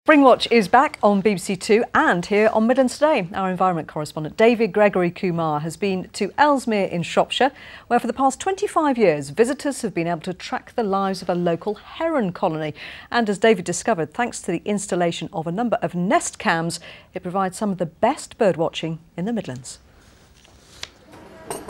Springwatch is back on BBC Two and here on Midlands Today. Our environment correspondent David Gregory-Kumar has been to Ellesmere in Shropshire, where for the past 25 years visitors have been able to track the lives of a local heron colony. And as David discovered, thanks to the installation of a number of nest cams, it provides some of the best bird watching in the Midlands.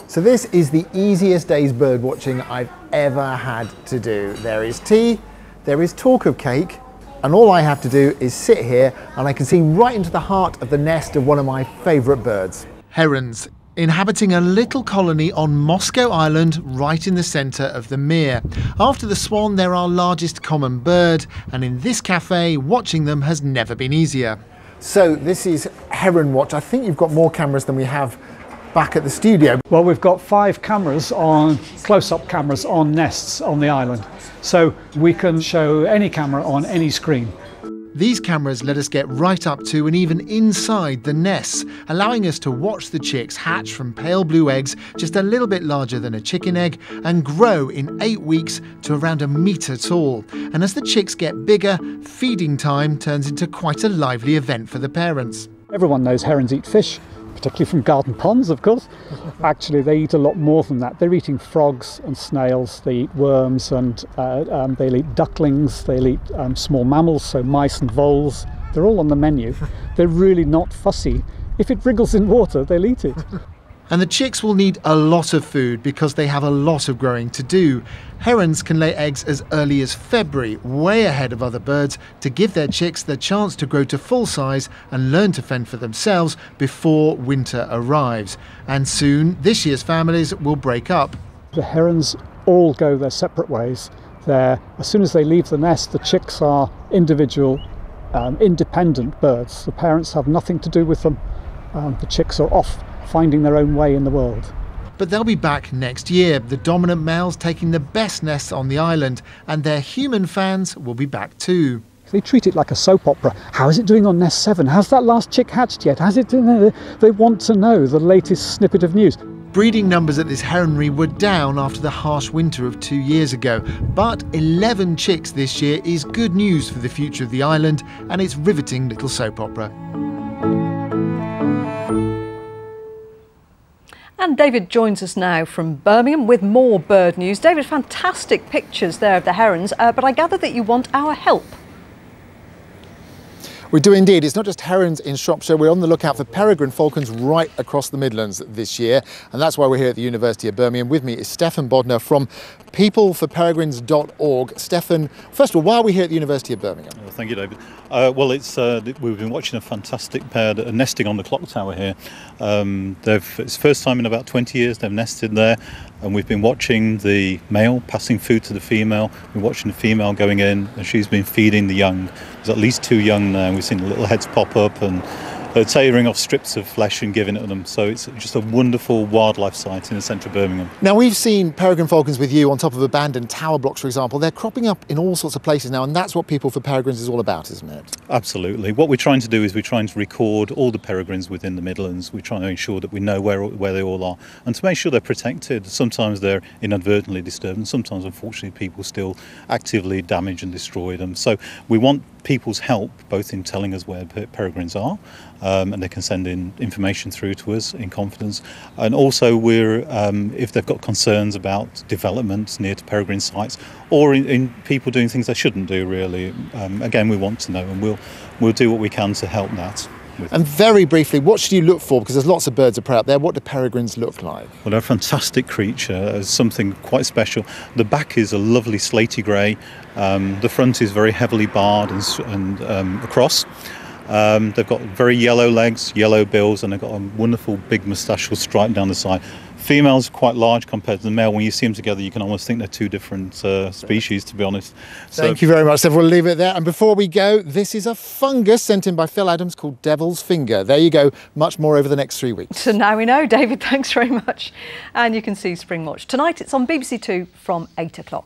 So this is the easiest day's bird watching I've ever had to do. There is tea, there is talk of cake, and all I have to do is sit here and I can see right into the heart of the nest of one of my favourite birds. Herons, inhabiting a little colony on Moscow Island right in the centre of the mere. After the swan, they're our largest common bird, and in this cafe, watching them has never been easier. So this is Heron Watch. I think you've got more cameras than we have back at the studio. Well, we've got 5 cameras on, close-up cameras on nests on the island. So we can show any camera on any screen. These cameras let us get right up to and even inside the nests, allowing us to watch the chicks hatch from pale blue eggs just a little bit larger than a chicken egg and grow in 8 weeks to around a metre tall. And as the chicks get bigger, feeding time turns into quite a lively event for the parents. Everyone knows herons eat fish, particularly from garden ponds, of course. Actually, they eat a lot more than that. They're eating frogs and snails, they eat worms, and they'll eat ducklings, they'll eat small mammals, so mice and voles. They're all on the menu. They're really not fussy. If it wriggles in water, they'll eat it. And the chicks will need a lot of food because they have a lot of growing to do. Herons can lay eggs as early as February, way ahead of other birds, to give their chicks the chance to grow to full size and learn to fend for themselves before winter arrives. And soon, this year's families will break up. The herons all go their separate ways. As soon as they leave the nest, the chicks are individual, independent birds. The parents have nothing to do with them. The chicks are off, finding their own way in the world. But they'll be back next year, the dominant males taking the best nests on the island, and their human fans will be back too. They treat it like a soap opera. How is it doing on nest 7? Has that last chick hatched yet? Has it? They want to know the latest snippet of news. Breeding numbers at this heronry were down after the harsh winter of 2 years ago, but 11 chicks this year is good news for the future of the island and its riveting little soap opera. And David joins us now from Birmingham with more bird news. David, fantastic pictures there of the herons, but I gather that you want our help. We do indeed. It's not just herons in Shropshire. We're on the lookout for peregrine falcons right across the Midlands this year. And that's why we're here at the University of Birmingham. With me is Stefan Bodner from peopleforperegrines.org. Stefan, first of all, why are we here at the University of Birmingham? Well, thank you, David. We've been watching a fantastic pair that are nesting on the clock tower here. It's the first time in about 20 years they've nested there. And we've been watching the male passing food to the female. We're watching the female going in, and she's been feeding the young. There's at least 2 young now. We've seen the little heads pop up and tearing off strips of flesh and giving it to them. So it's just a wonderful wildlife site in the centre of Birmingham. Now, we've seen peregrine falcons with you on top of abandoned tower blocks, for example. They're cropping up in all sorts of places now, and that's what People for Peregrines is all about, isn't it? Absolutely. What we're trying to do is we're trying to record all the peregrines within the Midlands. We're trying to ensure that we know where they all are and to make sure they're protected. Sometimes they're inadvertently disturbed, and sometimes, unfortunately, people still actively damage and destroy them. So we want people's help both in telling us where peregrines are, and they can send in information through to us in confidence, and also if they've got concerns about development near to peregrine sites or in people doing things they shouldn't do, really, again we want to know, and we'll do what we can to help that. And very briefly, what should you look for? Because there's lots of birds of prey out there. What do peregrines look like? Well, they're a fantastic creature, something quite special. The back is a lovely slaty grey. The front is very heavily barred and across. They've got very yellow legs, yellow bills, and they've got a wonderful big moustachial stripe down the side. Females are quite large compared to the male. When you see them together, you can almost think they're 2 different species, to be honest. Thank you very much, Steph. We'll leave it there. And before we go, this is a fungus sent in by Phil Adams called Devil's Finger. There you go. Much more over the next 3 weeks. So now we know. David, thanks very much. And you can see Springwatch. Tonight it's on BBC Two from 8 o'clock.